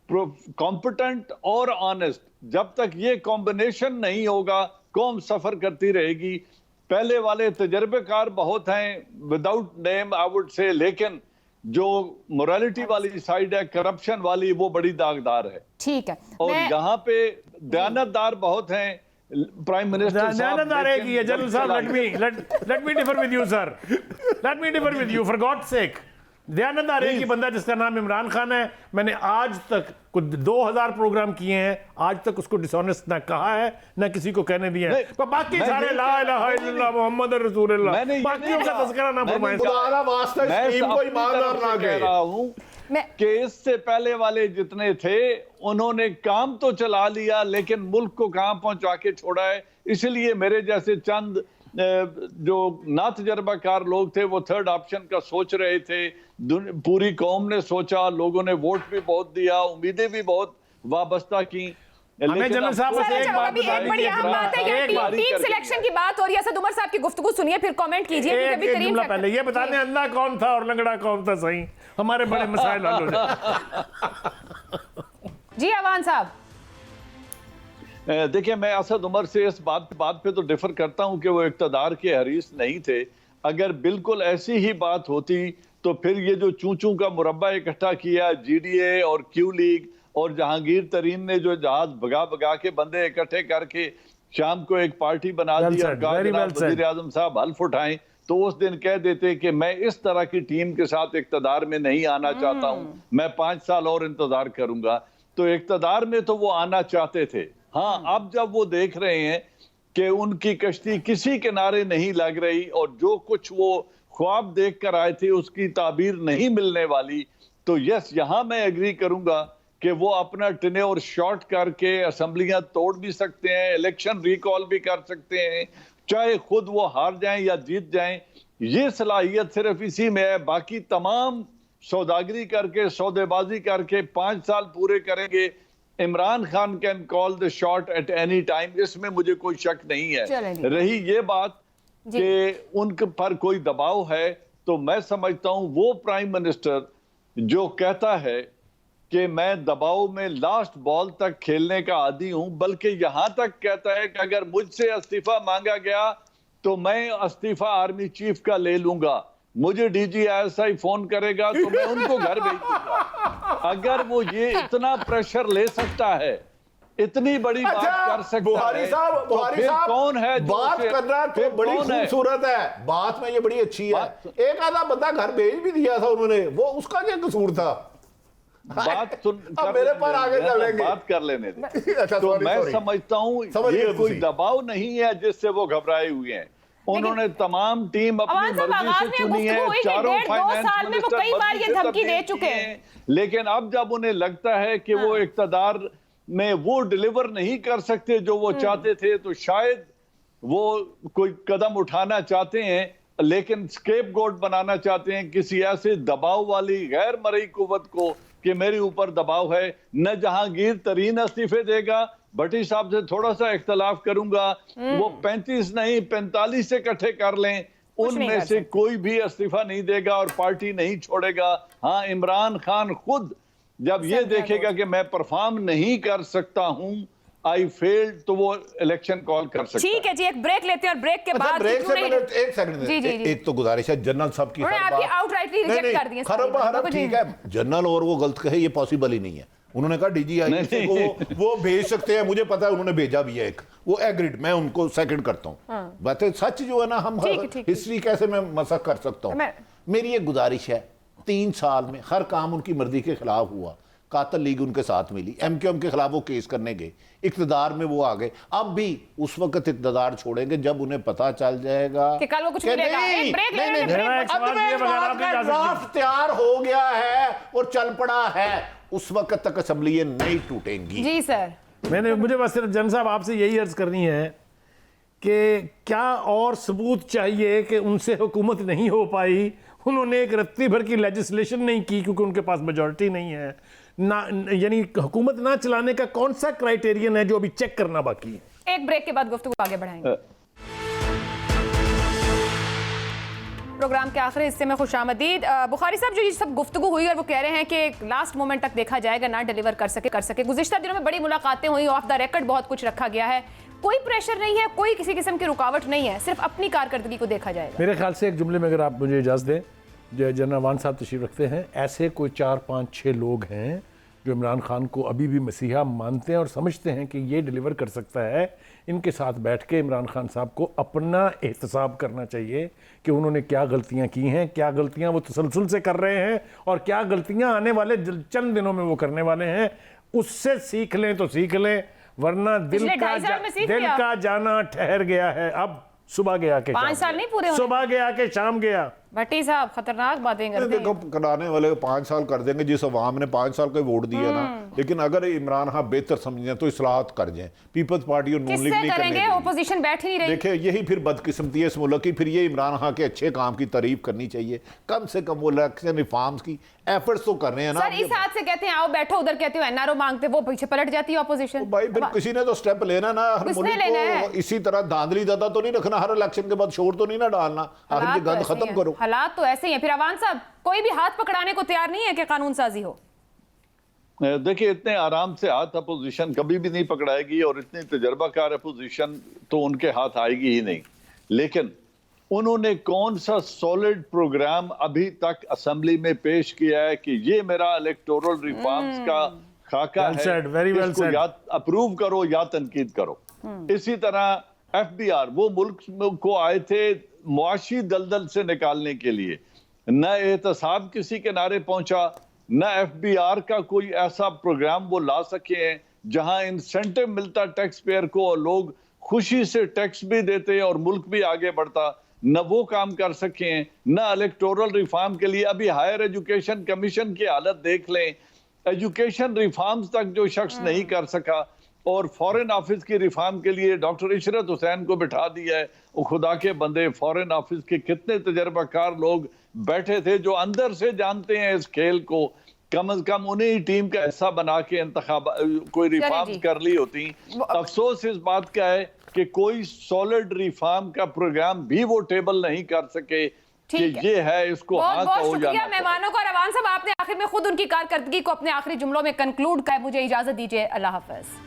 कॉम्पिटेंट और ऑनेस्ट, जब तक ये कॉम्बिनेशन नहीं होगा कौम सफर करती रहेगी। पहले वाले तजर्बेकार बहुत हैं, without name I would say, लेकिन जो मोरालिटी वाली साइड है, करप्शन वाली, वो बड़ी दागदार है। ठीक है। और यहाँ पे दयानतदार बहुत हैं। प्राइम मिनिस्टर जनरल साहब, let me differ with you, sir. Let me differ with you, for God's sake. Dayanand Arya की बंदा जिसका नाम इमरान खान है, मैंने आज तक कुछ 2000 प्रोग्राम किए हैं, आज तक उसको डिसऑनेस्ट ना कहा है ना किसी को कहने दिया है। तो बाकी सारे ला इलाहा इल्लल्लाह मुहम्मद रसूलुल्लाह, बाकियों का तज़किरा ना फरमाएं। खुदा वास्ता इस टीम को ईमानदार ना कह रहा हूं कि इससे पहले वाले जितने थे उन्होंने काम तो चला लिया, लेकिन मुल्क को कहां पहुंचा के छोड़ा है। इसलिए मेरे जैसे चंद जो ना तजर्बाकार लोग थे वो थर्ड ऑप्शन का सोच रहे थे। पूरी कौम ने सोचा, लोगों ने वोट भी बहुत दिया, उम्मीदें भी बहुत वाबस्ता की। हमें जनरल साहब बस एक बात बता बड़ी अहम बात है, यार टीम सिलेक्शन की बात हो रही है। असद उमर साहब की गुफ्तगू सुनिए, फिर कमेंट कीजिए। एक जुमला पहले ये बता दें, अंधा कौन था और लंगड़ा कौन था, सही हमारे बड़े मसाइल हल हो जाए। जी अवान साहब, देखिए, मैं असद उमर से इस बात पे तो डिफर करता हूं कि वो इक्तदार के हरीस नहीं थे। अगर बिल्कुल ऐसी ही बात होती तो फिर ये जो चूचू का मुरब्बा इकट्ठा किया GDA और क्यू लीग और जहांगीर तरीन ने जो जहाज भगा भगा के बंदे इकट्ठे करके शाम को एक पार्टी बना दी और कहा वज़ीर आज़म साहब हल्फ उठाएं, तो उस दिन कह देते कि मैं इस तरह की टीम के साथ इक्तदार में नहीं आना चाहता हूं, मैं 5 साल और इंतजार करूंगा। तो इक्तदार में तो वो आना चाहते थे। हाँ, अब जब वो देख रहे हैं कि उनकी कश्ती किसी किनारे नहीं लग रही और जो कुछ वो ख्वाब देख कर आए थे उसकी ताबीर नहीं मिलने वाली, तो यस, यहां मैं एग्री करूंगा कि वो अपना टेन्योर शॉर्ट करके असेंबलियां तोड़ भी सकते हैं, इलेक्शन रिकॉल भी कर सकते हैं, चाहे खुद वो हार जाएं या जीत जाएं। ये सलाहियत सिर्फ इसी में है। बाकी तमाम सौदागरी करके, सौदेबाजी करके 5 साल पूरे करेंगे। Imran Khan can call the shot at any time, इसमें मुझे कोई शक नहीं है। रही ये बात कि उनके पर कोई दबाव है, तो मैं समझता हूं वो प्राइम मिनिस्टर जो कहता है कि मैं दबाव में लास्ट बॉल तक खेलने का आदी हूं, बल्कि यहां तक कहता है कि अगर मुझसे इस्तीफा मांगा गया तो मैं इस्तीफा आर्मी चीफ का ले लूंगा, मुझे DGISI फोन करेगा तो मैं उनको घर भेज दूंगा। अगर वो ये इतना प्रेशर ले सकता है, इतनी बड़ी बात कर सकता बुहारी है, साहब, तो फिर कौन है बात करना तो बड़ी खूबसूरत है, बात में ये बड़ी अच्छी है। एक आधा बंदा घर भेज भी दिया था उन्होंने, वो उसका क्या कसूर था? बात सुन, मेरे पर आगे चलेंगे, बात कर लेने दे। अच्छा, तो मैं समझता हूँ ये कोई दबाव नहीं है जिससे वो घबराए हुए हैं। उन्होंने तमाम टीम अपनी मर्जी से चुनी है, चारों फाइनेंस मिनिस्टर कई बार ये धमकी दे चुके हैं, लेकिन अब जब उन्हें लगता है कि वो इक्तदार में वो डिलीवर नहीं कर सकते जो वो चाहते थे, तो शायद वो कोई कदम उठाना चाहते हैं, लेकिन स्केपगोट बनाना चाहते हैं किसी ऐसे दबाव वाली गैर मरई कुव्वत को कि मेरे ऊपर दबाव है। न जहांगीर तरीन इस्तीफे देगा, भट्टी साहब से थोड़ा सा इख्तलाफ करूंगा, वो 35 नहीं 45 से इकट्ठे कर लें, उनमें से कोई भी इस्तीफा नहीं देगा और पार्टी नहीं छोड़ेगा। हाँ, इमरान खान खुद जब ये देखेगा कि मैं परफॉर्म नहीं कर सकता हूं, आई फेल्ड, तो वो इलेक्शन कॉल कर सकता है। ठीक है जी, एक ब्रेक लेते हैं और ब्रेक के बाद ब्रेक से पहले एक सेकंड, एक तो गुजारिश है जनरल साहब की, आपकी आउटराइटली रिजेक्ट कर दी है। खरब ठीक है, जनरल और वो गलत कहे ये पॉसिबल ही नहीं है। उन्होंने कहा DGI को वो भेज सकते हैं, मुझे पता है उन्होंने भेजा भी है एक, वो एग्रीड, मैं उनको सेकंड करता हूं। बातें सच जो है ना, हम हिस्ट्री कैसे मैं मसक कर सकता हूं। मेरी एक गुजारिश है, 3 साल में हर काम उनकी मर्जी के खिलाफ हुआ, कातल लीग उनके साथ मिली, MQM के खिलाफ वो केस करने गए, इक्तदार में वो आ गए, अब भी उस वक्त इक्तदार छोड़ेंगे जब उन्हें पता चल जाएगा कि कल वो कुछ मिलेगा। एक ब्रेक ड्राफ्ट तैयार हो गया है और चल पड़ा है, उस वक्त तक असेंबली नहीं टूटेंगी। जी सर, मुझे बस सिर्फ जन साहब आपसे यही अर्ज करनी है कि क्या और सबूत चाहिए कि उनसे हुकूमत नहीं हो पाई। उन्होंने एक रत्ती भर की लेजिस्लेशन नहीं की क्योंकि उनके पास मेजॉरिटी नहीं है ना, यानी हुकूमत ना चलाने का कौन सा क्राइटेरियन है जो अभी चेक करना बाकी है। एक ब्रेक के बाद गुफ्तगू आगे बढ़ाएंगे। प्रोग्राम के आखिरी हिस्से में खुशामदीद। बुखारी साहब, जो ये सब गुफ्तगू हुई और वो कह रहे हैं कि लास्ट मोमेंट तक देखा जाएगा, ना डिलीवर कर सके। गुज़िश्ता दिनों में बड़ी मुलाकातें हुई, ऑफ द रिकॉर्ड बहुत कुछ रखा गया है, कोई प्रेशर नहीं है, कोई किसी किस्म की रुकावट नहीं है, सिर्फ अपनी कारकर्दगी को देखा जाएगा। मेरे ख्याल से एक जुमले में अगर आप मुझे इजाज़त दें, जो जनरल अवान साहब तशरीफ रखते हैं, ऐसे कोई 4, 5, 6 लोग हैं जो इमरान खान को अभी भी मसीहा मानते हैं और समझते हैं कि ये डिलीवर कर सकता है, इनके साथ बैठ के इमरान खान साहब को अपना एहतसाब करना चाहिए कि उन्होंने क्या गलतियां की हैं, क्या गलतियां वो तसलसल से कर रहे हैं और क्या गलतियां आने वाले चंद दिनों में वो करने वाले हैं। उससे सीख लें तो सीख लें, वरना दिल का जाना ठहर गया है। अब सुबह गया के 5 साल नहीं पूरे, सुबह गया के शाम गया। भट्टी साहब खतरनाक बातें करते हैं। देखो, कराने वाले 5 साल कर देंगे, जिस अवाम ने 5 साल का वोट दिया ना। लेकिन अगर इमरान खान बेहतर समझें तो इस्लाहत कर जाएं। पीपल्स पार्टी और नून लीग नहीं करेंगे, ओपोजिशन बैठ ही नहीं रही। देखिए, यही फिर बदकिस्मती है इस मुल्क की। फिर ये इमरान खान के अच्छे काम की तारीफ करनी चाहिए। कम से कम वो इलेक्शन रिफॉर्म्स की एफर्ट्स तो कर रहे हैं ना। सर इस हाथ से कहते हैं आओ बैठो, उधर कहते हो एनआरओ मांगते, वो पीछे पलट जाती है ऑपोजिशन। भाई फिर किसी ने तो स्टेप लेना ना। हर मुल्क को इसी तरह धांधली दादा तो नहीं रखना, हर इलेक्शन के बाद शोर तो नहीं ना डालना। आखिर ये गंद खत्म करो। हालात तो ऐसे ही हैं। फिर अवान साहब कोई भी हाथ पकड़ाने को तैयार नहीं है कि कानून साजी हो। देखिए, इतने आराम से हाथ अपोजिशन कभी भी नहीं पकड़ाएगी और इतनी तजर्बाकार अपोजिशन तो उनके हाथ आएगी ही नहीं। लेकिन उन्होंने कौन सा सॉलिड प्रोग्राम अभी तक असेंबली में पेश किया है कि ये मेरा इलेक्टोरल रिफॉर्म्स का खाका है, इसको या अप्रूव करो या तनकीद करो। इसी तरह FBR, वो मुल्क को आए थे मुआशी दलदल से निकालने के लिए, न एहतसाब किसी के नारे पहुंचा, न FBR का कोई ऐसा प्रोग्राम वो ला सके हैं जहां इंसेंटिव मिलता टैक्स पेयर को और लोग खुशी से टैक्स भी देते और मुल्क भी आगे बढ़ता। न वो काम कर सके, न इलेक्टोरल रिफॉर्म के लिए। अभी हायर एजुकेशन कमीशन की हालत देख लें, एजुकेशन रिफॉर्म्स तक जो शख्स नहीं कर सका, और फॉरेन ऑफिस की रिफॉर्म के लिए डॉक्टर इशरत हुसैन को बिठा दिया है। वो खुदा के बंदे, फॉरेन ऑफिस के कितने तजर्बाकार लोग बैठे थे जो अंदर से जानते हैं इस खेल को। कम से कम उन्हें ही टीम का हिस्सा बना के इंतखाब कोई रिफॉर्म कर ली होती। अफसोस इस बात का है कि कोई सॉलिड रिफॉर्म का प्रोग्राम भी वो टेबल नहीं कर सके कि ये है, इसको हाँ कहो या ना। मेहमानों को और अवान साहब, आपने आखिर में खुद उनकी कारकर्दगी को अपने आखिरी जुमलों में कंक्लूड किया। मुझे इजाजत दीजिए, अल्लाह हाफिज।